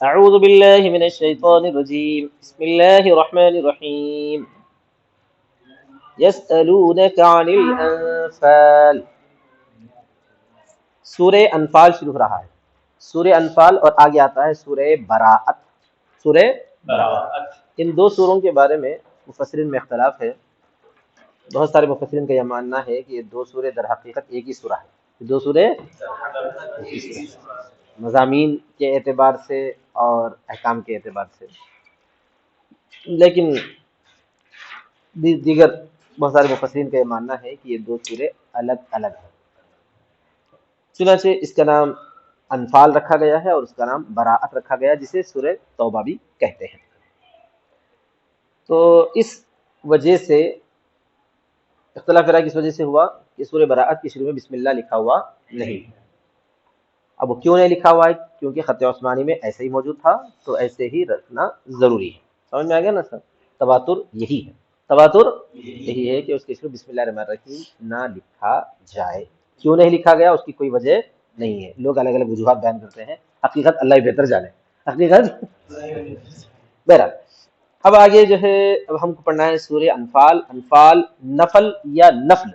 اعوذ باللہ من الشیطان الرجیم بسم اللہ الرحمن الرحیم یسألونک عن الانفال. سورہ انفال شروع ہو رہا ہے. سورہ انفال اور آگے آتا ہے سورہ براءت. سورہ براءت. ان دو سوروں کے بارے میں مفسرین میں اختلاف ہے. بہت سارے مفسرین کا یہ ماننا ہے کہ یہ دو سورے در حقیقت ایک ہی سورہ ہے. دو سورے مضامین کے اعتبار سے اور احکام کے اعتبار سے، لیکن دیگر بہت سارے مفسرین کا یہ ماننا ہے کہ یہ دو سورے الگ الگ ہیں. چنانچہ اس کا نام انفال رکھا گیا ہے اور اس کا نام براءت رکھا گیا، جسے سورہ توبہ بھی کہتے ہیں. تو اس وجہ سے اختلاف رائے کس وجہ سے ہوا کہ سورہ براءت کے شروع میں بسم اللہ لکھا ہوا نہیں. اب وہ کیوں نہیں لکھا ہوا ہے؟ کیونکہ خط عثمانی میں ایسے ہی موجود تھا، تو ایسے ہی رکھنا ضروری ہے. سمجھ میں آ گیا نا سر؟ تواتر یہی ہے. تواتر یہی ہے کہ اس کے شروع بسم اللہ الرحمن الرحیم نہ لکھا جائے. کیوں نہیں لکھا گیا اس کی کوئی وجہ نہیں ہے. لوگ الگ الگ وجوہات بیان کرتے ہیں، حقیقت اللہ ہی بہتر جانے. حقیقت بہرحال اب آگے جو ہے اب ہم کو پڑھنا ہے سورہ انفال. انفال نفل یا نفل،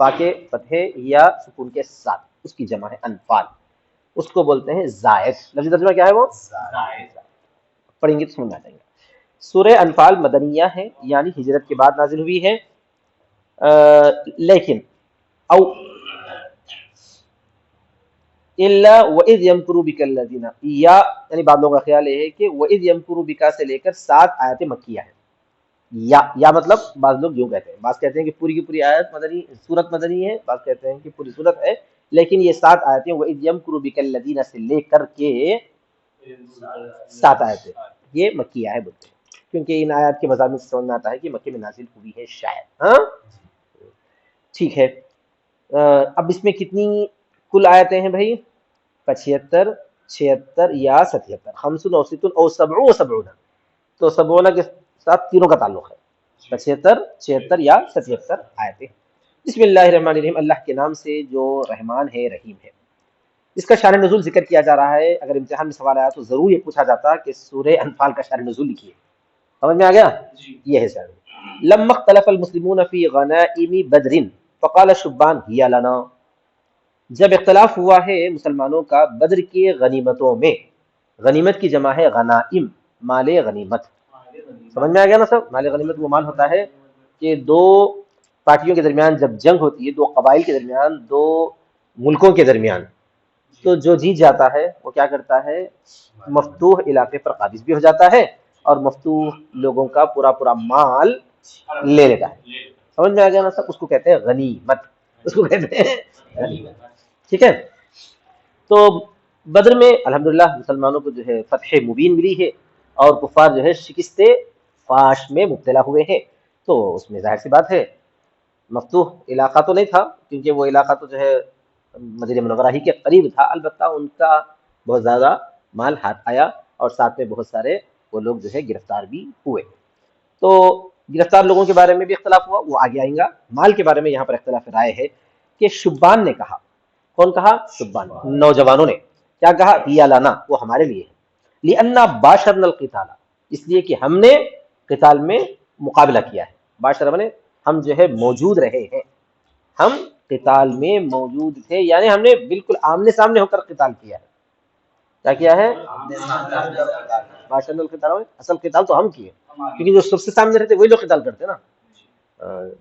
فا کے فتحے یا سکون کے ساتھ اس کی جمع ہے انفال. اس کو بولتے ہیں زائد. لفظی ترجمہ کیا ہے وہ؟ زائد. پڑھیں گے تو سمجھ آ جائیں گے. سورہ انفال مدنیہ ہے، یعنی ہجرت کے بعد نازل ہوئی ہے. لیکن او الا واذ يمكر بك الذين، یا یعنی بعض لوگوں کا خیال یہ ہے کہ واذ يمكر بك سے لے کر 7 آیتیں مکیہ ہیں. یا مطلب بعض لوگ یوں کہتے ہیں، بعض کہتے ہیں کہ پوری کی پوری آیت مدنی سورت مدنی ہے، بعض کہتے ہیں کہ پوری سورت ہے، لیکن یہ 7 آیتیں وَإِذْ يَمْكُرُ بِكَ الَّذِينَ سے لے کر کے 7 آیتیں یہ مکیہ ہے بولتے ہیں، کیونکہ ان آیات کے مضامین سے سمجھ میں آتا ہے کہ مکے میں نازل ہوئی ہے شاید. ہاں ٹھیک ہے. اب اس میں کتنی کل آیتیں ہیں بھائی؟ 75 76 یا 77. 65 او 70 و 70. تو 70 کے ساتھ تینوں کا تعلق ہے. 75 76 یا 77 آیتیں. بسم اللہ الرحمن الرحیم، اللہ کے نام سے جو رحمان ہے رحیم ہے. اس کا شان نزول ذکر کیا جا رہا ہے. اگر امتحان میں سوال آیا تو ضرور یہ پوچھا جاتا کہ سورہ انفال کا شان نزول لکھیے. سمجھ میں آ گیا؟ یہ ہے شان. لما اختلف المسلمون فی غنائم بدر فقال شبان ہی لنا، جب اختلاف ہوا ہے مسلمانوں کا بدر کے غنیمتوں میں. غنیمت کی جمع ہے غنائم، مال غنیمت. سمجھ میں آ گیا نا سب؟ مال غنیمت وہ مال ہوتا ہے کہ دو پارٹیوں کے درمیان جب جنگ ہوتی ہے، دو قبائل کے درمیان، دو ملکوں کے درمیان، تو جو جیت جاتا ہے وہ کیا کرتا ہے، مفتوح علاقے پر قابض بھی ہو جاتا ہے اور مفتوح لوگوں کا پورا پورا مال لے لیتا ہے. سمجھ میں آ گیا نا سب؟ اس کو کہتے ہیں غنیمت. اس کو کہتے ہیں غنیمت. ٹھیک ہے. تو بدر میں الحمدللہ مسلمانوں کو جو ہے فتح مبین ملی ہے اور کفار جو ہے شکست فاش میں مبتلا ہوئے ہیں. تو اس میں ظاہر سی بات ہے مفتوح علاقہ تو نہیں تھا، کیونکہ وہ علاقہ تو جو ہے مدینہ منورہ ہی کے قریب تھا، البتہ ان کا بہت زیادہ مال ہاتھ آیا اور ساتھ میں بہت سارے وہ لوگ جو ہے گرفتار بھی ہوئے. تو گرفتار لوگوں کے بارے میں بھی اختلاف ہوا، وہ آگے آئیں گا. مال کے بارے میں یہاں پر اختلاف رائے ہے کہ شبان نے کہا. کون کہا؟ شبان، نوجوانوں نے. کیا کہا؟ یا لانا، وہ ہمارے لیے ہے. لِأَنَّا بَاشَرْنَا الْقِتَالَ، اس لیے کہ ہم نے قتال میں مقابلہ کیا ہے. باشر بنے ہم جو ہے موجود رہے ہیں، ہم قتال میں موجود تھے، یعنی ہم نے بالکل آمنے سامنے ہو کر قتال کیا ہے. کیا کیا ہے؟ باشرنا القتال، اصل قتال تو ہم کیے، کیونکہ جو سب سے سامنے رہتے وہی لوگ قتال کرتے نا.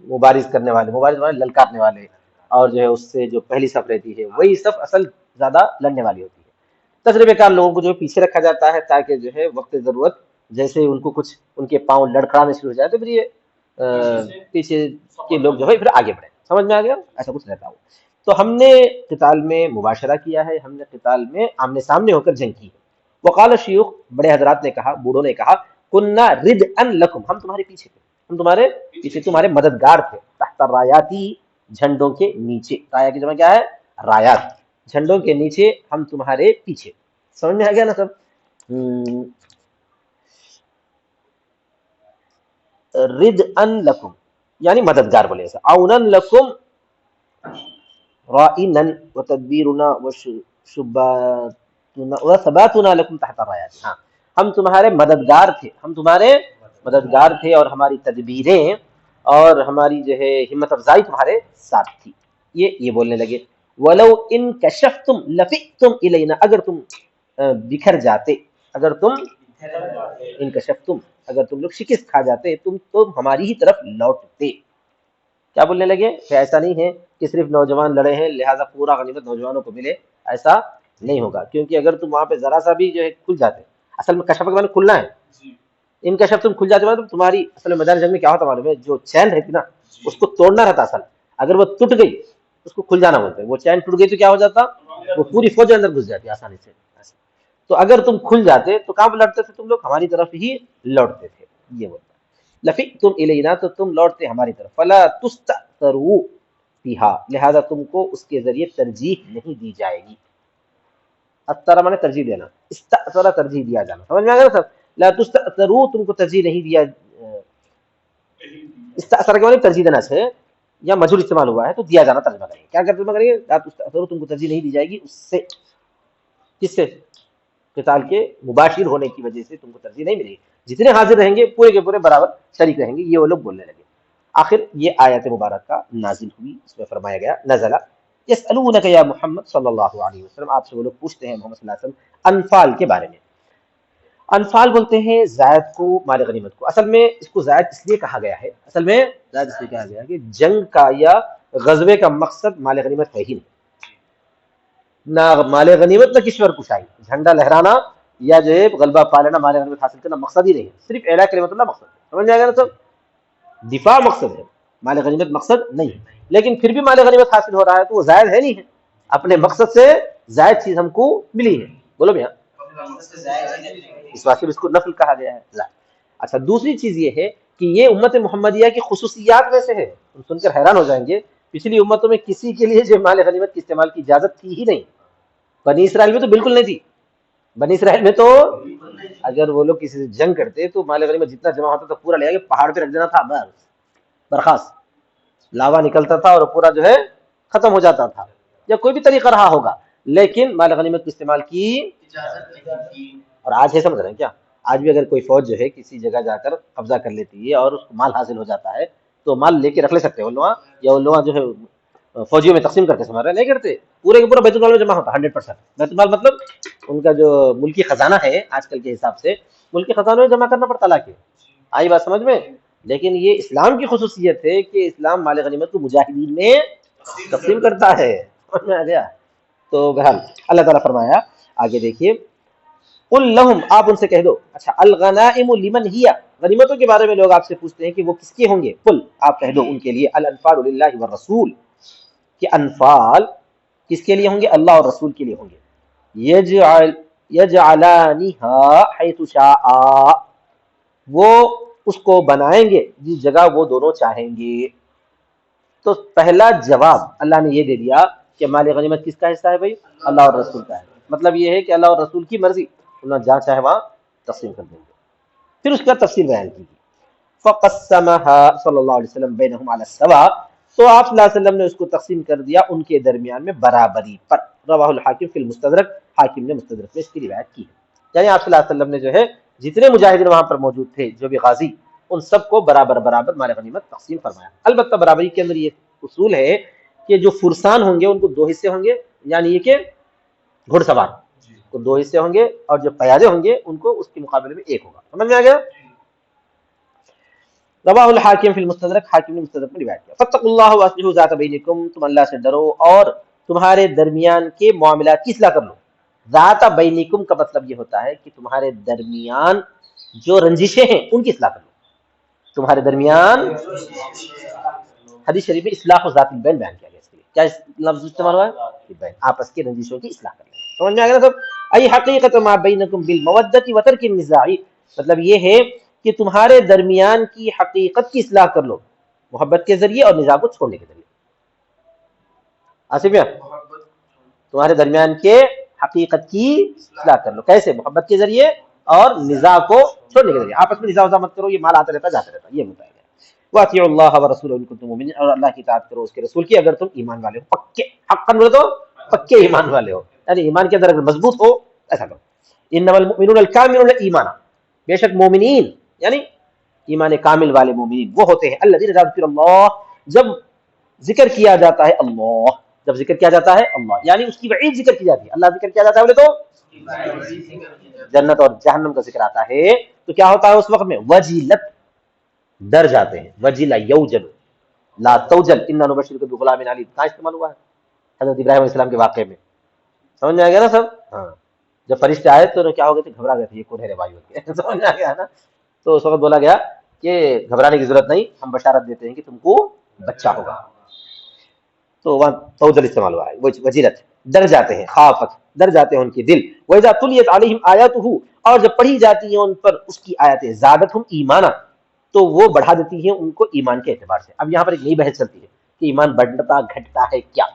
مبارز کرنے والے، مبارز والے للکارنے والے، اور جو ہے اس سے جو پہلی صف رہتی ہے وہی صف اصل زیادہ لڑنے والی ہوتی ہے. تجربے کار لوگوں کو جو پیچھے رکھا جاتا ہے تاکہ جو ہے وقت ضرورت جیسے ان کو کچھ ان کے پاؤں لڑکھڑانے شروع ہو جائے تو پھر یہ پیچھے کے لوگ جو ہے پھر آگے بڑھے. سمجھ میں آ گیا؟ ایسا کچھ رہتا ہو. تو ہم نے قتال میں مباشرہ کیا ہے، ہم نے قتال میں آمنے سامنے ہو کر جنگ کی. وقال شیوخ، بڑے حضرات نے کہا، بوڑھوں نے کہا، کننا ردءا لکم، ہم تمہارے پیچھے تھے، ہم تمہارے پیچھے تمہارے مددگار تھے. تحت الرایاتی، جھنڈوں کے نیچے. رایا کی جمع کیا ہے؟ رایات. جھنڈوں کے نیچے ہم تمہارے پیچھے. سمجھ میں آ گیا نا سب؟ ردءا لکم یعنی مددگار بولے ایسا. عونا لکم رائنا وتدبیرنا وشبا وثباتنا لکم تحت الرایات، ہاں ہم تمہارے مددگار تھے اور ہماری تدبیریں اور ہماری جو ہے ہمت افزائی تمہارے ساتھ تھی. یہ بولنے لگے. ولو ان کشفتم لفئتم الینا، اگر تم بکھر جاتے، اگر تم انکشفتم، اگر تم لوگ شکست کھا جاتے، تم تو ہماری ہی طرف لوٹتے. کیا بولنے لگے کہ ایسا نہیں ہے کہ صرف نوجوان لڑے ہیں لہٰذا پورا غنیمت نوجوانوں کو ملے، ایسا نہیں ہوگا، کیونکہ اگر تم وہاں پہ ذرا سا بھی جو ہے کھل جاتے، اصل میں کشف کے معنی کھلنا ہے، ان کشف تم کھل جاتے تو تمہاری اصل میں میدان جنگ میں کیا ہوتا معلوم ہے، جو چین رہتی نا اس کو توڑنا رہتا اصل، اگر وہ ٹوٹ گئی اس کو کھل جانا بولتے ہیں، وہ چین ٹوٹ گئی تو کیا ہو جاتا، وہ پوری فوج اندر گھس جاتی آسانی سے. تو اگر تم کھل جاتے تو کہاں لڑتے تھے تم لوگ، ہماری طرف ہی لوٹتے تھے. یہ بولتا لفئتم الینا، تو تم لوٹتے ہماری طرف. فلا تستأثروا فیہا، لہذا تم کو اس کے ذریعے ترجیح نہیں دی جائے گی. اثر مانے ترجیح دینا، استأثر ترجیح دیا جانا، سمجھ میں آ گیا سر. لا تستأثروا، تم کو ترجیح نہیں دیا، استأثر کے معنی ترجیح دینا سے یا مجہول استعمال ہوا ہے تو دیا جانا ترجمہ کریں گے. کیا ترجمہ کریں گے؟ لا تستأثروا، تم کو ترجیح نہیں دی جائے گی اس سے، کس سے؟ قتال کے مباشر ہونے کی وجہ سے تم کو ترجیح نہیں ملے گی. جتنے حاضر رہیں گے پورے کے پورے برابر شریک رہیں گے. یہ وہ لوگ بولنے لگے. آخر یہ آیت مبارکہ نازل ہوئی، اس میں فرمایا گیا نزلہ یسألونک یا محمد صلی اللہ علیہ وسلم، آپ سے وہ لوگ پوچھتے ہیں محمد صلی اللہ علیہ وسلم انفال کے بارے میں. انفال بولتے ہیں زائد کو، مال غنیمت کو. اصل میں اس کو زائد اس لیے کہا گیا ہے، اصل میں زائد اس لیے کہا گیا ہے کہ جنگ کا یا غزوے کا مقصد مال غنیمت ہے ہی نہیں، نہ مال غنیمت نہ کشور کشائی، جھنڈا لہرانا یا جو ہے غلبہ پا لینا، مال غنیمت حاصل کرنا مقصد ہی نہیں ہے، صرف اعلیٰ کلمت اللہ مقصد ہے. سمجھ میں آ گیا نا سب؟ دفاع مقصد ہے، مال غنیمت مقصد نہیں ہے. لیکن پھر بھی مال غنیمت حاصل ہو رہا ہے تو وہ زائد ہے نہیں ہے، اپنے مقصد سے زائد چیز ہم کو ملی ہے. بولو بھیا، اس واسطے اس کو نفل کہا گیا ہے زائد. اچھا دوسری چیز یہ ہے کہ یہ امت محمدیہ کی خصوصیات میں سے ہے. تم سن کر حیران ہو جائیں گے، پچھلی امتوں میں کسی کے لیے جو مال غنیمت کے استعمال کی اجازت تھی ہی نہیں. بنی اسرائیل میں تو بالکل نہیں تھی. بنی اسرائیل میں تو اگر وہ لوگ کسی سے جنگ کرتے تو مال غنیمت جتنا جمع ہوتا تھا پورا لے کے پہاڑ پہ رکھ دینا تھا، بس برخاست، لاوا نکلتا تھا اور پورا جو ہے ختم ہو جاتا تھا، یا کوئی بھی طریقہ رہا ہوگا. لیکن مال غنیمت کے استعمال کی اور آج ہے سمجھ رہے ہیں کیا؟ آج بھی اگر کوئی فوج جو ہے کسی جگہ جا کر قبضہ کر لیتی ہے اور اس کو مال حاصل ہو جاتا ہے تو مال لے کے رکھ لے سکتے ہیں وہ لوگ، یا وہ لوگ جو ہے فوجیوں میں تقسیم کرتے سمجھ رہے نہیں کرتے، پورے کے پورا بیت المال میں جمع ہوتا 100%. بیت المال مطلب ان کا جو ملکی خزانہ ہے آج کل کے حساب سے ملکی خزانوں میں جمع کرنا پڑتا لا کے. آئی بات سمجھ میں؟ لیکن یہ اسلام کی خصوصیت ہے کہ اسلام مال غنیمت کو مجاہدین میں تقسیم کرتا ہے. سمجھ میں آ گیا؟ تو بہرحال اللہ تعالیٰ فرمایا آگے دیکھیے، قل لہم، آپ ان سے کہہ دو. اچھا الغنائم لمن ہی، غنیمتوں کے بارے میں لوگ آپ سے پوچھتے ہیں کہ وہ کس کے ہوں گے. قل، آپ کہہ دو ان کے لیے، الانفال للہ والرسول، کہ انفال کس کے لیے ہوں گے؟ اللہ اور رسول کے لیے ہوں گے. یجعلانہا حیث شاء، وہ اس کو بنائیں گے جس جگہ وہ دونوں چاہیں گے. تو پہلا جواب اللہ نے یہ دے دیا کہ مال غنیمت کس کا حصہ ہے بھائی؟ اللہ اور رسول کا ہے. مطلب یہ ہے کہ اللہ اور رسول کی مرضی، انہوں نے جہاں چاہے وہاں تقسیم کر دیں گے. پھر اس کا تفصیل بیان کی. فقسمها صلی اللہ علیہ وسلم بینہم علی السوا، تو آپ صلی اللہ علیہ وسلم نے اس کو تقسیم کر دیا ان کے درمیان میں برابری پر. رواہ الحاکم فی المستدرک، حاکم نے مستدرک میں اس کی روایت کی ہے. یعنی آپ صلی اللہ علیہ وسلم نے جو ہے جتنے مجاہدین وہاں پر موجود تھے جو بھی غازی، ان سب کو برابر برابر مال غنیمت تقسیم فرمایا. البتہ برابری کے اندر یہ اصول ہے کہ جو فرسان ہوں گے ان کو 2 حصے ہوں گے، یعنی یہ کہ گھڑ سوار کو 2 حصے ہوں گے، اور جو پیادے ہوں گے ان کو اس کے مقابلے میں 1 ہوگا. سمجھ میں آ گیا؟ رواہ الحاکم فی المستدرک، حاکم نے مستدرک میں روایت کیا. فاتقوا اللہ واصلحوا ذات بینکم، تم اللہ سے ڈرو اور تمہارے درمیان کے معاملات کی اصلاح کر لو. ذات بینکم کا مطلب یہ ہوتا ہے کہ تمہارے درمیان جو رنجشیں ہیں ان کی اصلاح کر لو. تمہارے درمیان، حدیث شریف میں اصلاح و ذات البین بیان کیا گیا. اس کے لیے کیا لفظ استعمال ہوا ہے؟ بین، آپس کی رنجشوں کی اصلاح کر لیں. سمجھ میں آ گیا سب؟ ای حقیقت ما بینکم بالمودۃ وترک النزاع، مطلب یہ ہے کہ تمہارے درمیان کی حقیقت کی اصلاح کر لو محبت کے ذریعے اور نزاع کو چھوڑنے کے ذریعے. آصف بھیا، تمہارے درمیان کے حقیقت کی اصلاح کر لو کیسے؟ محبت کے ذریعے اور نزاع کو چھوڑنے کے ذریعے. آپس میں نزاع وزاع مت کرو، یہ مال آتا رہتا جاتا رہتا. یہ بتایا گیا. واطیعوا اللہ ورسولہ ان کنتم مؤمنین، اور اللہ کی اطاعت کرو اس کے رسول کی اگر تم ایمان والے ہو. پکے حقاً بولے تو پکے ایمان والے ہو، یعنی ایمان کے اندر اگر مضبوط ہو ایسا کرو. انما المؤمنون الکاملون ایمانا، بے شک مومنین یعنی ایمان کامل والے مومنین وہ ہوتے ہیں الذین اذا ذکر اللہ، جب ذکر کیا جاتا ہے اللہ، جب ذکر کیا جاتا ہے اللہ یعنی اس کی وعید ذکر کی جاتی ہے. اللہ ذکر کیا جاتا ہے بولے تو جنت اور جہنم کا ذکر آتا ہے تو کیا ہوتا ہے اس وقت میں؟ وجلت، ڈر جاتے ہیں. وجل یوجل لا توجل انا نبشرک بغلام علیم کہاں استعمال ہوا ہے؟ حضرت ابراہیم علیہ السلام کے واقعے میں. سمجھ میں آ گیا نا سب؟ ہاں جب فرشتے آئے تو کیا ہو گئے تھے؟ گھبرا گئے تھے یہ کون ہے رے بھائی ہوتے ہیں. سمجھ میں آ گیا نا؟ تو اس وقت بولا گیا کہ گھبرانے کی ضرورت نہیں، ہم بشارت دیتے ہیں کہ تم کو بچہ ہوگا. تو وہاں توجل استعمال ہوا ہے. وجلت ڈر جاتے ہیں، خافت ڈر جاتے ہیں ان کے دل. وَإِذَا تُلِيَتْ عَلَيْهِمْ آيَاتُهُ، اور جب پڑھی جاتی ہیں ان پر اس کی آیاتیں زادتہم ایمانا، تو وہ بڑھا دیتی ہیں ان کو ایمان کے اعتبار سے. اب یہاں پر ایک نئی بحث چلتی ہے کہ ایمان بڑھتا گھٹتا ہے کیا؟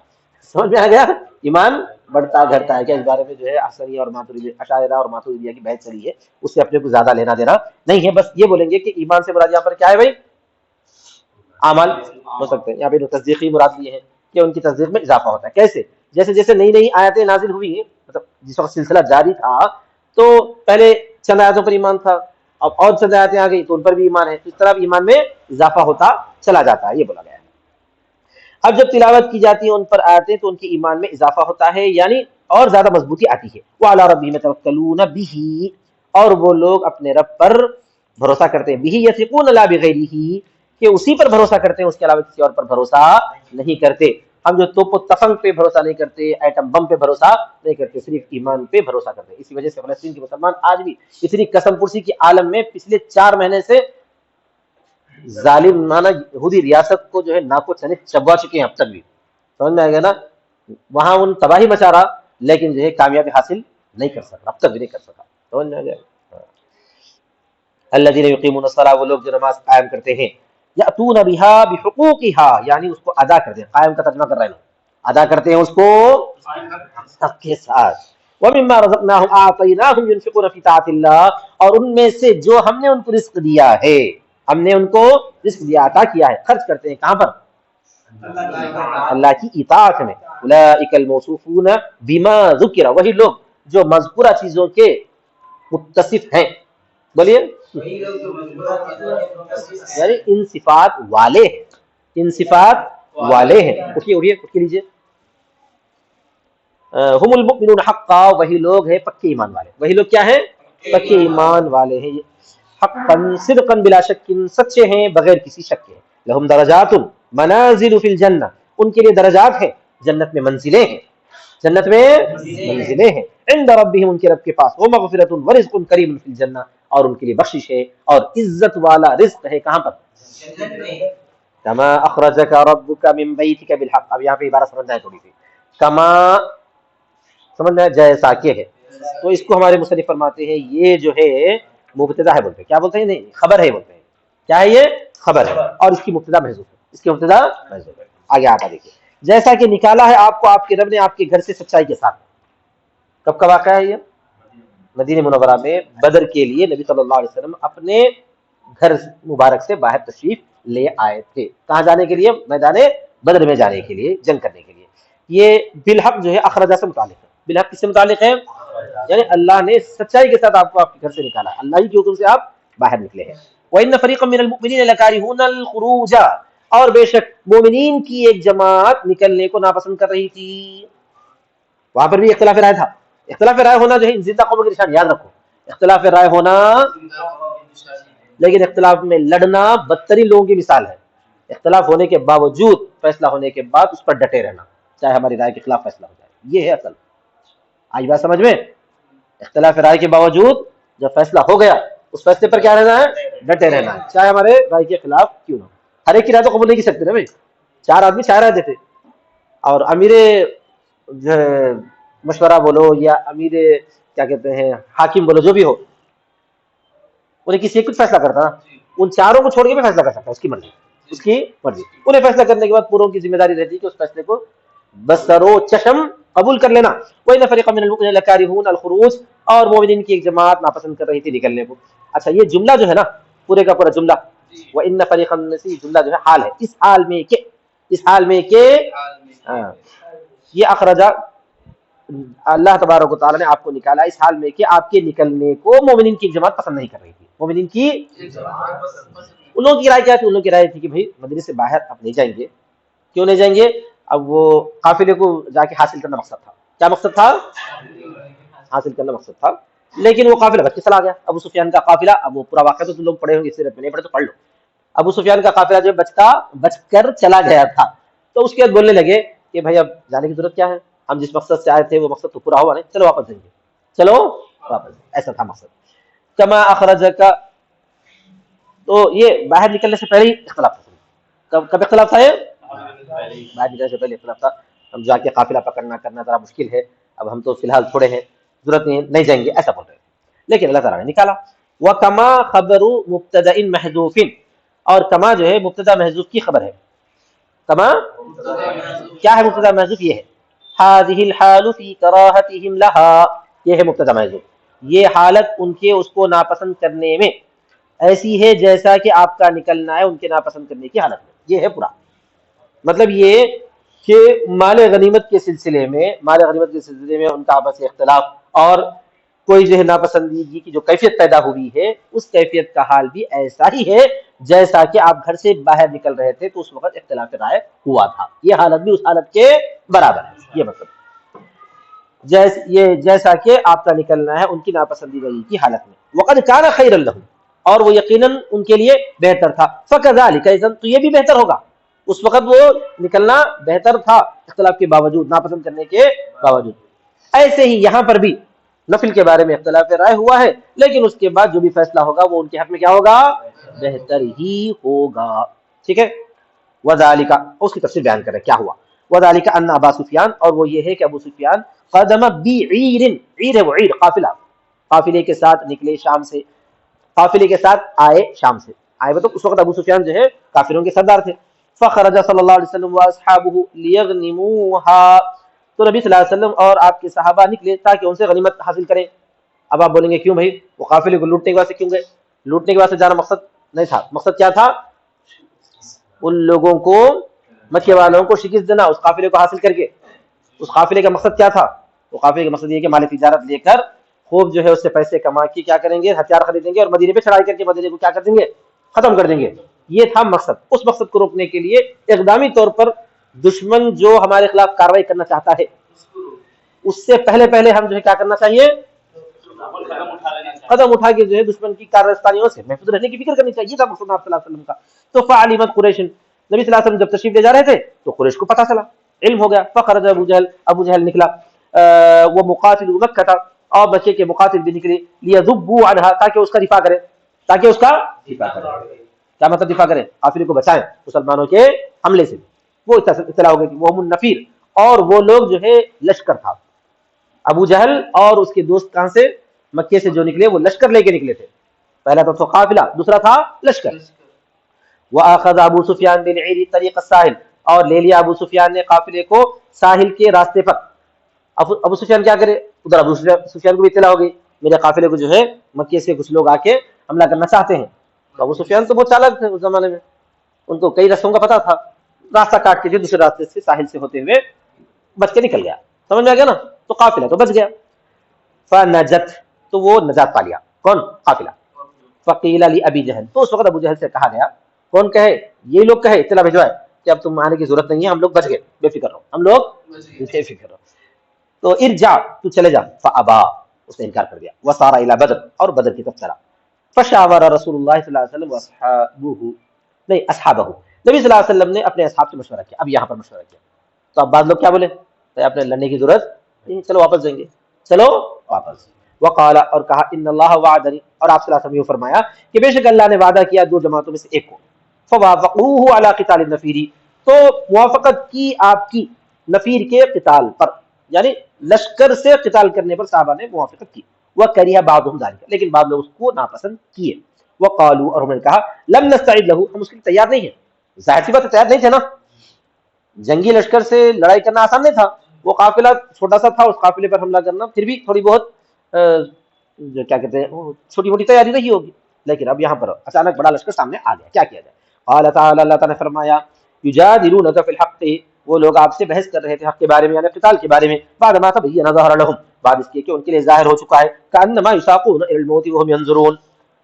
سمجھ میں آ گیا؟ ایمان بڑھتا گھٹتا ہے کیا؟ اس بارے میں جو ہے اشعریہ اور ماتریدیہ، اشاعرہ اور ماتریدیہ کی بحث چلی ہے، اس سے اپنے کو زیادہ لینا دینا نہیں ہے. بس یہ بولیں گے کہ ایمان سے مراد یہاں پر کیا ہے بھائی؟ اعمال ہو سکتے ہیں. یہاں پہ تصدیقی مراد یہ ہے کہ ان کی تصدیق میں اضافہ ہوتا ہے. کیسے؟ جیسے جیسے نئی نئی آیتیں نازل ہوئی ہیں، مطلب جس وقت سلسلہ جاری تھا تو پہلے چند آیتوں پر ایمان تھا، اب اور چند آیتیں آ گئی تو ان پر بھی ایمان ہے. اس طرح ایمان میں اضافہ ہوتا چلا جاتا ہے، یہ بولا گیا ہے. اب جب تلاوت کی جاتی ہے ان پر آیتیں تو ان کے ایمان میں اضافہ ہوتا ہے، یعنی اور زیادہ مضبوطی آتی ہے. وَعَلَىٰ رَبِّهِمْ يَتَوَكَّلُونَ بِهِ، اور وہ لوگ اپنے رب پر بھروسہ کرتے ہیں. بِهِ يَثِقُونَ لَا بِغَيْرِهِ، کہ اسی پر بھروسہ کرتے ہیں، اس کے علاوہ کسی اور پر بھروسہ نہیں کرتے. ہم جو توپ و تفنگ پہ بھروسہ نہیں کرتے، ایٹم بم پہ بھروسہ نہیں کرتے، صرف ایمان پہ بھروسہ کرتے ہیں. اسی وجہ سے فلسطین کے مسلمان آج بھی اتنی قسم پرسی کی عالم میں پچھلے 4 مہینے سے ظالمانہ یہودی ریاست کو جو ہے ناکو چنے چبا چکے ہیں اب تک بھی. سمجھ میں آ گیا نا؟ وہاں ان تباہی مچا رہا لیکن جو ہے کامیابی حاصل نہیں کر سکا، اب تک بھی نہیں کر سکا. سمجھ میں آ گیا؟ الذین یقیمون الصلاۃ، وہ لوگ جو نماز قائم کرتے ہیں. یاتون بہا بحقوقها، یعنی اس کو ادا کرتے ہیں. قائم کا ترجمہ کر رہے ہیں، ادا کرتے ہیں اس کو حق کے ساتھ. ومما رزقناهم اعطیناهم ينفقون فی طاعت اللہ، اور ان میں سے جو ہم نے ان کو رزق دیا ہے، ہم نے ان کو رزق دیا، عطا کیا ہے، خرچ کرتے ہیں کہاں پر؟ اللہ کی اطاعت میں. اولئک الموصوفون بما ذکر، وہی لوگ جو مذکورہ چیزوں کے متصف ہیں. بولیے یعنی ان صفات والے ہیں، ان صفات والے ہیں. اٹھیے اٹھیے اٹھ کے لیجیے. ہم المؤمنون حقا، وہی لوگ ہیں پکے ایمان والے. وہی لوگ کیا ہیں؟ پکے ایمان والے ہیں. حقا صدقا بلا شک، سچے ہیں بغیر کسی شک کے. لہم درجات منازل فی الجنہ، ان کے لیے درجات ہیں، جنت میں منزلیں ہیں، جنت میں منزلیں ہیں. عند ربہم، ان کے رب کے پاس. ومغفرۃ ورزق کریم فی الجنہ، اور ان کے لیے بخشش ہے اور عزت والا رزق ہے کہاں پر؟ کما اخرجک ربک من بیتک بالحق. اب یہاں پہ عبارت سمجھنا ہے تھوڑی سی. کما سمجھنا ہے جیسا کہ ہے، تو اس کو ہمارے مصنف فرماتے ہیں یہ جو ہے مبتدا ہے، بولتے ہیں کیا بولتے ہیں؟ نہیں خبر ہے بولتے ہیں. کیا ہے یہ؟ خبر ہے، اور اس کی مبتدا محذوف ہے، اس کی مبتدا محذوف ہے. آگے آتا دیکھیے. جیسا کہ نکالا ہے آپ کو آپ کے رب نے آپ کے گھر سے سچائی کے ساتھ. کب کا واقعہ ہے یہ؟ مدینہ منورہ میں بدر کے لیے نبی صلی اللہ علیہ وسلم اپنے گھر مبارک سے باہر تشریف لے آئے تھے. کہاں جانے کے لیے؟ میدان بدر میں جانے کے لیے، جنگ کرنے کے لیے. یہ بالحق جو ہے اخرجہ سے متعلق ہے. بالحق کس سے متعلق ہے؟ یعنی اللہ نے سچائی کے ساتھ آپ کو آپ کے گھر سے نکالا، اللہ ہی کے حکم سے آپ باہر نکلے ہیں. وَإِنَّ فَرِيقًا مِّنَ الْمُؤْمِنِينَ لَكَارِهُونَ الْخُرُوجَ، اور بے شک مومنین کی ایک جماعت نکلنے کو ناپسند کر رہی تھی. وہاں پر بھی اختلاف رائے تھا. اختلاف رائے ہونا جو ہے زندہ قوموں کی نشان، یاد رکھو اختلاف رائے ہونا، لیکن اختلاف میں لڑنا بدترین لوگوں کی مثال ہے. اختلاف ہونے کے باوجود فیصلہ ہونے کے بعد اس پر ڈٹے رہنا، چاہے ہماری رائے کے خلاف فیصلہ ہو جائے. یہ ہے اصل. آج بات سمجھ میں؟ اختلاف رائے کے باوجود جب فیصلہ ہو گیا اس فیصلے پر کیا رہنا ہے؟ ڈٹے رہنا ہے، چاہے ہمارے رائے کے خلاف کیوں نہ. ہر ایک کی رائے تو قبول نہیں کر سکتے نا بھائی. 4 آدمی 4 رائے دیتے، اور امیر مشورہ بولو یا امیر کیا کہتے ہیں حاکم بولو، جو بھی ہو، انہیں کسی ایک کچھ فیصلہ کرتا نا، ان 4 کو چھوڑ کے بھی فیصلہ کر سکتا، اس کی مرضی، اس کی مرضی. انہیں فیصلہ کرنے کے بعد پوروں کی ذمہ داری رہتی ہے کہ اس فیصلے کو بسر و چشم قبول کر لینا. وَإِنَّ فَرِيقًا مِّنَ الْمُؤْمِنِينَ لَكَارِهُونَ الْخُرُوجَ، اور مومنین کی ایک جماعت ناپسند کر رہی تھی نکلنے کو. اچھا یہ جملہ جو ہے نا پورے کا پورا جملہ وَإِنَّ فَرِيقًا مِّنَ الْمُؤْمِنِينَ، جملہ جو ہے حال ہے، اس حال میں کہ، اس حال میں کہ یہ اخرجہ اللہ تبارک و تعالیٰ نے آپ کو نکالا اس حال میں کہ آپ کے نکلنے کو مومنین کی جماعت پسند نہیں کر رہی تھی. مومنین کی ان لوگوں کی رائے کیا تھی؟ ان لوگوں کی رائے تھی کہ بھائی مدینے سے باہر اب نہیں جائیں گے. کیوں نہیں جائیں گے؟ اب وہ قافلے کو جا کے حاصل کرنا مقصد تھا. کیا مقصد تھا؟ حاصل کرنا مقصد تھا. لیکن وہ قافلہ بچ کے چلا گیا. ابو سفیان کا قافلہ، اب وہ پورا واقعہ تو تم لوگ پڑھے ہوں گے، سیرت میں نہیں پڑھے تو پڑھ لو. ابو سفیان کا قافلہ جو بچ کر چلا گیا تھا، تو اس کے بعد بولنے لگے کہ بھائی اب جانے کی ضرورت کیا ہے، ہم جس مقصد سے آئے تھے وہ مقصد تو پورا ہوا نہیں، چلو واپس جائیں گے. چلو واپس. ایسا تھا مقصد. کما اخرجک، تو یہ باہر نکلنے سے پہلے ہی اختلاف تھا. کب اختلاف تھا؟ یہ باہر نکلنے سے پہلے اختلاف تھا. ہم جا کے قافلہ پکڑنا کرنا ذرا مشکل ہے، اب ہم تو فی الحال تھوڑے ہیں، ضرورت نہیں جائیں گے، ایسا بول رہے تھے. لیکن اللہ تعالیٰ نے نکالا. وَكَمَا خَبَرُ مُبْتَدَإٍ مَحْذُوفٍ، اور کما جو ہے مبتدا محذوف کی خبر ہے. کما کیا ہے مبتدا محذوف؟ یہ ہے هذه الحال في كراهتهم لها، یہ ہے مبتدا محذوف. یہ حالت ان کے اس کو ناپسند کرنے میں ایسی ہے جیسا کہ آپ کا نکلنا ہے ان کے ناپسند کرنے کی حالت میں. یہ ہے پورا مطلب یہ کہ مال غنیمت کے سلسلے میں ان کا آپس میں اختلاف اور کوئی جو ہے ناپسندیدگی کی جو کیفیت پیدا ہوئی ہے، اس کیفیت کا حال بھی ایسا ہی ہے جیسا کہ آپ گھر سے باہر نکل رہے تھے تو اس وقت اختلاف رائے ہوا تھا. یہ حالت بھی اس حالت کے برابر ہے. یہ مطلب جیسا کہ آپ کا نکلنا ہے ان کی ناپسندیدگی کی حالت میں. وقد کان خیر لهم، اور وہ یقیناً ان کے لیے بہتر تھا. فکذلک، تو یہ بھی بہتر ہوگا. اس وقت وہ نکلنا بہتر تھا اختلاف کے باوجود، ناپسند کرنے کے باوجود. ایسے ہی یہاں پر بھی نفل کے بارے میں اختلاف رائے ہوا ہے، لیکن اس کے بعد جو بھی فیصلہ ہوگا وہ ان کے حق میں کیا ہوگا؟ بہتر ہی ہوگا. ٹھیک ہے. وذالک، اس کی تفصیل بیان کریں کیا ہوا. وذالک ان ابا سفیان، اور وہ یہ ہے کہ ابو سفیان قدم بعیر، عیر ہے وہ عیر قافلہ، قافلے کے ساتھ نکلے شام سے، قافلے کے ساتھ آئے شام سے. آئے مطلب اس وقت ابو سفیان جو ہے کافروں کے سردار تھے. فخرج صلی اللہ علیہ وسلم واصحابہ لیغنموها، تو نبی صلی اللہ علیہ وسلم اور آپ کے صحابہ نکلے تاکہ ان سے غنیمت حاصل کریں. اب آپ بولیں گے کیوں بھائی، وہ قافلے کو لوٹنے کے واسطے کیوں گئے؟ لوٹنے کے واسطے جانا مقصد نہیں تھا. مقصد کیا تھا؟ ان لوگوں کو، مکے والوں کو شکست دینا اس قافلے کو حاصل کر کے. اس قافلے کا مقصد کیا تھا؟ وہ قافلے کا مقصد یہ کہ مال تجارت لے کر خوب جو ہے اس سے پیسے کما کے کیا کریں گے؟ ہتھیار خریدیں گے اور مدینے پہ چڑھائی کر کے مدینے کو کیا کر دیں گے؟ ختم کر دیں گے. یہ تھا مقصد. اس مقصد کو روکنے کے لیے اقدامی طور پر دشمن جو ہمارے خلاف کارروائی کرنا چاہتا ہے، اس سے پہلے ہم جو ہے کیا کرنا چاہیے؟ قدم اٹھا کے جو ہے دشمن کی کاررستانیوں سے محفوظ رہنے کی فکر کرنی چاہیے. یہ تھا مقصد آپ صلی اللہ علیہ وسلم کا. تو فعلمت قریش، نبی صلی اللہ علیہ وسلم جب تشریف لے جا رہے تھے تو قریش کو پتہ چلا، علم ہو گیا. فخرج ابو جہل نکلا، وہ مقاتل مکہ تھا، اور بچے کے مقاتل بھی نکلے، لیذبوا عنها، تاکہ اس کا دفاع کرے. تاکہ اس کا دفاع کرے. کیا مطلب دفاع کریں؟ قافلے کو بچائیں مسلمانوں کے حملے سے. وہ اطلاع ہو گئی کہ وہ النفیر، اور وہ لوگ جو ہے لشکر تھا. ابو جہل اور اس کے دوست کہاں سے؟ مکے سے جو نکلے وہ لشکر لے کے نکلے تھے. پہلا تو قافلہ، دوسرا تھا لشکر. وَأَخَذَ أَبُو سُفْيَانُ بِالْعِيرِ طَرِيقَ السَّاحِلِ، اور لے لیا ابو سفیان نے قافلے کو ساحل کے راستے پر. ابو سفیان کیا کرے؟ ادھر ابو سفیان کو بھی اطلاع ہو گئی میرے قافلے کو جو ہے مکے سے کچھ لوگ آ کے حملہ کرنا چاہتے ہیں. تو ابو سفیان تو بہت چالاک تھے اس زمانے میں، ان کو کئی رستوں کا پتہ تھا. راستہ کاٹ کے جو دوسرے راستے سے ساحل سے ہوتے ہوئے بچ کے نکل گیا. سمجھ میں آ گیا نا؟ تو قافلہ تو بچ گیا. فنجت، تو وہ نجات پا لیا. کون؟ قافلہ. فقیل لابی جہل، تو اس وقت ابو جہل سے کہا گیا، کون کہے؟ یہ لوگ کہے، اطلاع بھجوائے کہ اب تم آنے کی ضرورت نہیں ہے، ہم لوگ بچ گئے، بے فکر رہو، ہم لوگ بے فکر رہو. تو ارجع، تو چلے جا. فابا، اس نے انکار کر دیا. وصار الى بدر، اور بدر کی طرف چلا. فشاور رسول اللہ صلی اللہ علیہ وسلم واصحابہ، نہیں اصحابہ، نبی صلی اللہ علیہ وسلم نے اپنے اصحاب سے مشورہ کیا. اب یہاں پر مشورہ کیا تو اب بعض لوگ کیا بولے؟ آپ نے لڑنے کی ضرورت نہیں، چلو واپس جائیں گے، چلو واپس. وقال، اور کہا، ان اللہ وعدنی، اور آپ صلی اللہ علیہ وسلم نے فرمایا کہ بے شک اللہ نے وعدہ کیا دو جماعتوں میں سے ایک کو. فوافقوه علی قتال النفیر، تو موافقت کی آپ کی نفیر کے قتال پر، یعنی لشکر سے قتال کرنے پر صحابہ نے موافقت کی. وکریہ بعضهم ذلك، لیکن بعض لوگ اس کو ناپسند کیے. وقالوا، اور انہوں نے کہا، لم نستعد له، ہم اس کے لیے تیار نہیں ہیں. ظاہر سی بات ہے تیار نہیں تھے نا، جنگی لشکر سے لڑائی کرنا آسان نہیں تھا. وہ قافلہ چھوٹا سا تھا، اس قافلے پر حملہ کرنا پھر بھی تھوڑی بہت جو کیا کہتے ہیں چھوٹی موٹی تیاری رہی ہوگی. لیکن اب یہاں پر اچانک بڑا لشکر سامنے آ گیا، کیا کیا جائے؟ قال تعالی، اللہ تعالی نے فرمایا، یجادلونک فی الحق، وہ لوگ آپ سے بحث کر رہے تھے حق کے بارے میں، یعنی قتال کے بارے میں، بعد ما تبین ظہر لهم، بعد اس کے کہ ان کے لیے ظاہر ہو چکا ہے، کانما یساقون الی الموت وهم ينظرون،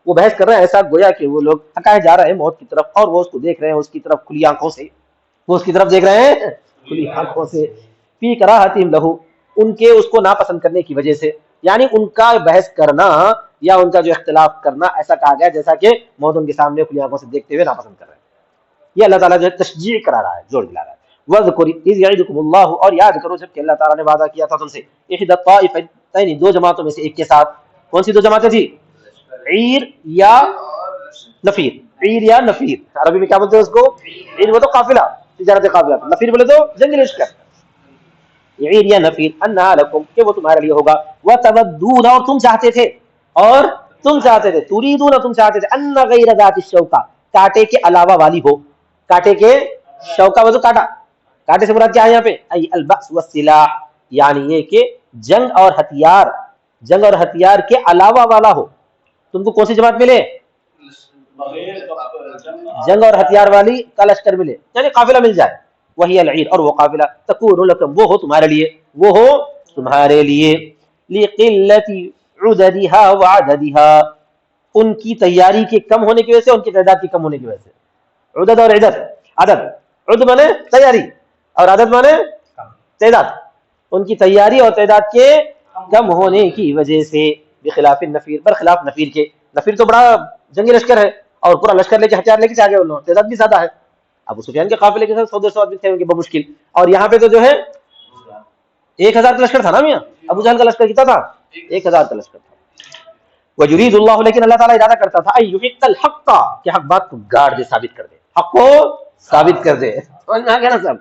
وہ بحث کر رہے ہیں ایسا گویا کہ وہ لوگ ہکائے جا رہے ہیں موت کی طرف اور وہ اس کو دیکھ رہے ہیں اس کی طرف کھلی آنکھوں سے، وہ اس کی طرف دیکھ رہے ہیں کھلی آنکھوں سے، فی کراہتہم لہ، ان کے اس کو ناپسند کرنے کی وجہ سے، یعنی ان کا بحث کرنا یا ان کا جو اختلاف کرنا ایسا کہا گیا جیسا کہ موت ان کے سامنے کھلی آنکھوں سے دیکھتے ہوئے ناپسند کر رہے ہیں. یہ اللہ تعالیٰ جو ہے تشجیع کرا رہا ہے، جوڑ دلا رہا ہے. وَاذْكُرْ إِذْ يَعِدُكُمُ اللَّهُ، اور یاد کرو جب کہ اللہ تعالیٰ نے وعدہ کیا تھا تم سے، احدى الطائفتین، دو جماعتوں میں سے ایک کے ساتھ. کون سی دو جماعتیں تھی؟ عیر یا نفیر. عیر یا نفیر، عربی میں کیا بولتے ہیں اس کو؟ عیر وہ تو قافلہ، تجارت قافلہ، نفیر بولے تو جنگی لشکر. عیر یا نفیر، انہا لکم، کہ وہ تمہارے لیے ہوگا، وتودون، اور تم چاہتے تھے، اور تم چاہتے تھے، تریدون، تم چاہتے تھے، ان غیر ذات الشوکہ، کانٹے کے علاوہ والی ہو. کانٹے کے، شوکہ وہ تو کانٹا، کانٹے سے مراد کیا ہے یہاں پہ؟ ای البأس والسلاح، یعنی یہ کہ جنگ اور ہتھیار، جنگ اور ہتھیار کے علاوہ والا ہو. تم کو کون سی جماعت ملے؟ جنگ اور ہتھیار والی کا لشکر ملے، یعنی قافلہ مل جائے. وہی العیر، اور وہ قافلہ، تکون لکم، وہ ہو تمہارے لیے، وہ ہو تمہارے لیے، لقلت عددها وعددها، ان کی تیاری کے کم ہونے کی وجہ سے، ان کی تعداد کی کم ہونے کی وجہ سے. عدد اور عدد، عدد، عدد مانے تیاری اور عدد مانے تعداد، ان کی تیاری اور تعداد کے کم ہونے کی وجہ سے. بخلاف النفیر، برخلاف نفیر کے. نفیر تو بڑا جنگی لشکر ہے اور پورا لشکر لے کے ہتھیار لے کے چاہ گئے، ان لوگوں تعداد بھی زیادہ ہے. ابو سفیان کے قافلے کے ساتھ 100 آدمی تھے ان کے بمشکل، اور یہاں پہ تو جو ہے 1000 کا لشکر تھا نا میاں. ابو جہل کا لشکر کتنا تھا؟ 1000 کا لشکر تھا. وَيُرِيدُ اللَّهُ، لیکن اللہ تعالیٰ ارادہ کرتا تھا، أَن يُحِقَّ الْحَقَّ، کہ حق بات کو گاڑ دے، ثابت کر دے، حق کو ثابت کر دے. سمجھ میں آ گیا نا صاحب؟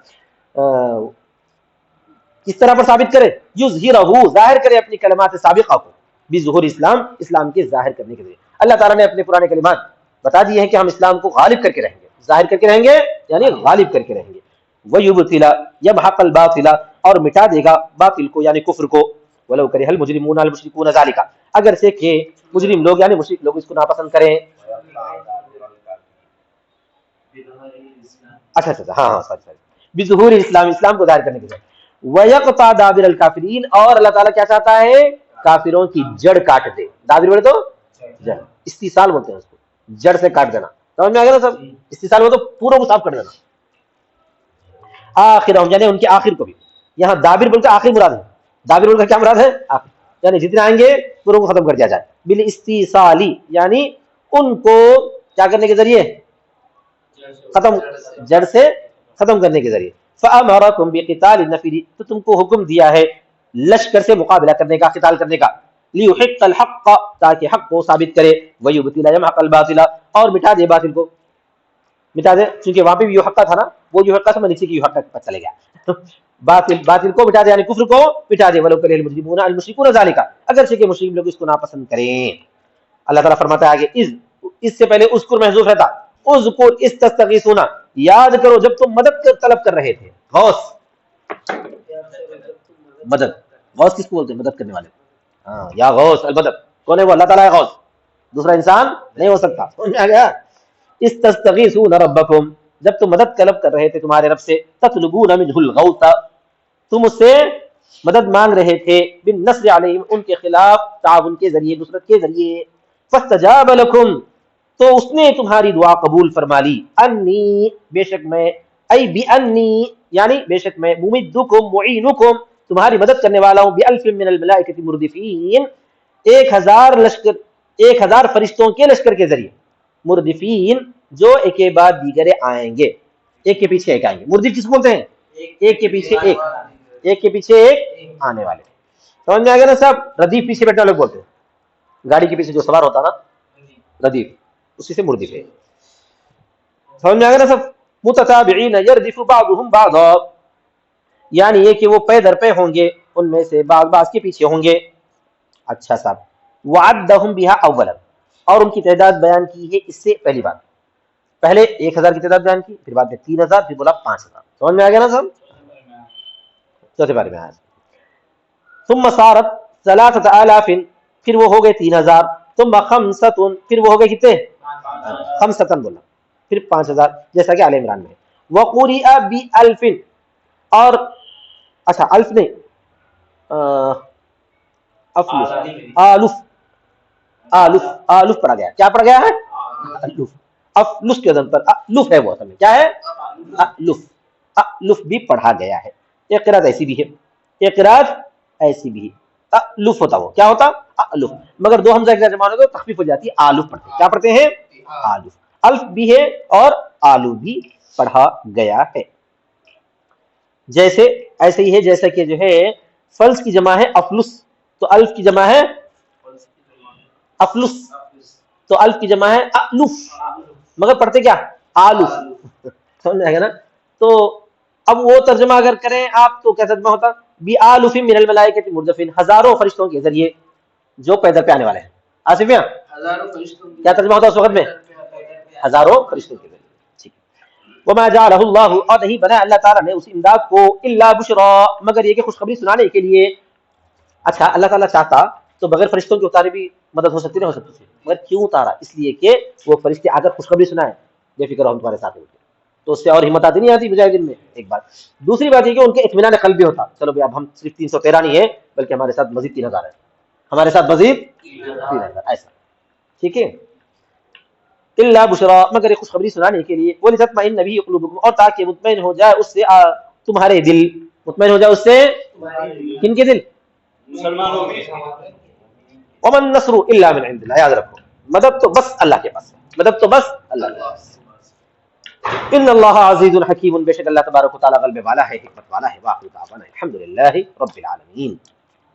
کس طرح پر ثابت کرے؟ یظہرہ، ظاہر کرے اپنی کلمات سابقہ کو، بظہور اسلام، اسلام کے ظاہر کرنے کے لیے. اللہ تعالیٰ نے اپنے پرانے کلمات بتا دیے ہیں کہ ہم اسلام کو غالب کر کے رہیں گے، ظاہر کر کے رہیں گے یعنی غالب کر کے رہیں گے. وَيُبْطِلَ، یمحق الباطل، اور مٹا دے گا باطل کو یعنی کفر کو. وَلَوْ كَرِهَ الْمُجْرِمُونَ الْمُشْرِكُونَ ذَلِكَ، اگر سے کہ مجرم لوگ یعنی مشرک لوگ اس کو ناپسند کریں. اچھا ہاں سوری، بظہور اسلام، اسلام کو ظاہر کرنے کے لیے. وَيَقْطَعَ دَابِرَ الْكَافِرِينَ، اور اللہ تعالیٰ کیا چاہتا ہے؟ کافروں کی جڑ کاٹ دے. دابر بولے تو جڑ، استیصال بولتے ہیں اس کو، جڑ سے کاٹ دینا. سمجھ میں آ گیا نا سب؟ استیصال وہ تو پورا کو صاف کر دینا. آخرہم، یعنی ان کے آخر کو بھی. یہاں دابر بول کے آخر مراد ہے. دابر بول کا کیا مراد ہے؟ آخر، یعنی جتنے آئیں گے پوروں کو ختم کر دیا جائے. بالاستیصالی، یعنی ان کو کیا کرنے کے ذریعے؟ ختم، جڑ سے ختم کرنے کے ذریعے. فَأَمَرَكُمْ بِقِتَالِ النَّفِرِ، تو تم کو حکم دیا ہے لشکر سے مقابلہ کرنے کا، قتال کرنے کا. لِيُحِقَّ الْحَقَّ، تاکہ حق کو ثابت کرے. وَيُبْطِلَ يَمْحَقَ الْبَاطِلَ، اور مٹا دے باطل کو، مٹا دے. چونکہ وہاں پہ بھی یحقہ تھا نا، وہ یحقہ سے نیچے کی یحقہ پر چلے گیا. باطل کو مٹا دے یعنی کفر کو مٹا دے. وَلَوْ كَرِهَ الْمُجْرِمُونَ الْمُشْرِكُونَ ذَلِكَ، اگر سے کہ مشرک لوگ اس کو ناپسند کریں. اللہ تعالیٰ فرماتا ہے آگے، اس سے پہلے اذکر محذوف رہتا، اذکر اذ تستغیثون، یاد کرو جب تم مدد طلب کر رہے تھے. غوث، مدد، غوث کس کو بولتے ہیں؟ مدد کرنے والے. ہاں، یا غوث المدد، کون ہے وہ؟ اللہ تعالیٰ ہے غوث، دوسرا انسان نہیں ہو سکتا. سمجھ میں آ گیا؟ اذ تستغیثون ربکم، جب تم مدد طلب کر رہے تھے تمہارے رب سے. تطلبون منہ الغوث، تم اس سے مدد مانگ رہے تھے. بالنصر علیہم، ان کے خلاف تعاون کے ذریعے، نصرت کے ذریعے. فاستجاب لکم، تو اس نے تمہاری دعا قبول فرما لی. انی، بے شک میں، ای بانی، یعنی بے شک میں، ممدکم، معینکم، تمہاری مدد کرنے والا ہوں. بألف من الملائکۃ مردفین، 1000 لشکر، 1000 فرشتوں کے لشکر کے ذریعے. مردفین، جو ایک کے بعد دیگرے آئیں گے، ایک کے پیچھے ایک آئیں گے. مردف کس کو بولتے ہیں؟ ایک کے پیچھے ایک، ایک کے پیچھے ایک آنے والے. سمجھ میں آ گیا نا صاحب؟ ردیف پیچھے بیٹھنے والے بولتے ہیں، گاڑی کے پیچھے جو سوار ہوتا نا ردیف، اسی سے مردف ہے. سمجھ میں آ گیا نا سب؟ متتابعین یردف بعضهم بعضا، یعنی یہ کہ وہ پے در پے ہوں گے، ان میں سے بعض بعض کے پیچھے ہوں گے. اچھا صاحب، وعدہم بها اولا، اور ان کی تعداد بیان کی ہے اس سے پہلی بار. پہلے 1000 کی تعداد بیان کی، پھر بعد میں 3000، پھر بولا 5000. سمجھ میں آ گیا نا سب؟ چوتھے بارے میں آیا. ثم صارت 3000، پھر وہ ہو گئے 3000. ثم خمسۃ، پھر وہ ہو گئے کتنے؟ خمسۃ بولا، پھر 5000، جیسا کہ آل عمران میں. وقرئ بألف، اور اچھا الف نہیں، افلس، آلف، آلف، آلف پڑھا گیا، کیا پڑھا گیا ہے؟ الف، افلس کے وزن پر الف ہے، وہ اصل میں کیا ہے؟ الف، الف بھی پڑھا گیا ہے، ایک قرات ایسی بھی ہے، ایک قرات ایسی بھی ہے، الف ہوتا، وہ کیا ہوتا؟ الف، مگر دو حمزہ ایک جمع ہو تو تخفیف ہو جاتی ہے، آلف پڑھتے ہیں، کیا پڑھتے ہیں؟ آلف، الف بھی ہے اور آلو بھی پڑھا گیا ہے۔ جیسے ایسے ہی ہے جیسا کہ جو ہے فلس کی جمع ہے افلس، تو الف کی جمع ہے افلس، تو الف کی جمع ہے الف، مگر پڑھتے کیا؟ آلف، سمجھ آئے گا نا؟ تو اب وہ ترجمہ اگر کریں آپ تو کیا ترجمہ ہوتا؟ بی آلف من الملائکۃ مردفین، ہزاروں فرشتوں کے ذریعے جو پیدل پہ آنے والے ہیں۔ آصف یہاں کیا ترجمہ ہوتا اس وقت میں؟ ہزاروں فرشتوں کے ذریعے، ٹھیک ہے۔ وما جعلہ اللہ، اور نہیں بنایا اللہ تعالیٰ نے اس امداد کو الا بشرا، مگر یہ کہ خوشخبری سنانے کے لیے۔ اچھا اللہ تعالیٰ چاہتا تو بغیر فرشتوں کے اتارے بھی مدد ہو سکتی، نہیں ہو سکتی تھی، مگر کیوں اتارا؟ اس لیے کہ وہ فرشتے آ کر خوشخبری سنائیں، بے فکر ہو ہم تمہارے ساتھ ہوتے، تو اس سے اور ہمت آتی نہیں آتی مجاہدین میں، ایک بات۔ دوسری بات یہ کہ ان کے اطمینان قلب بھی ہوتا، چلو بھائی اب ہم صرف 313 نہیں ہے بلکہ ہمارے ساتھ مزید 3000 ہے، ہمارے ساتھ مزید 3000، ایسا، ٹھیک ہے۔ الا بشرا، مگر ایک خوشخبری سنانے کے لیے، ولتطمئن به قلوبکم، اور تاکہ مطمئن ہو جائے اس سے تمہارے دل، مطمئن ہو جائے اس سے کن کے دل؟ مسلمانوں کے۔ ومن النصر الا من عند اللہ، یاد رکھو مدد تو بس اللہ کے پاس ہے، مدد تو بس اللہ کے پاس ہے۔ ان اللہ عزیز حکیم، بے شک اللہ تبارک و تعالی غلبے والا ہے، حکمت والا ہے۔ واخر دعوانا الحمد للہ رب العالمین۔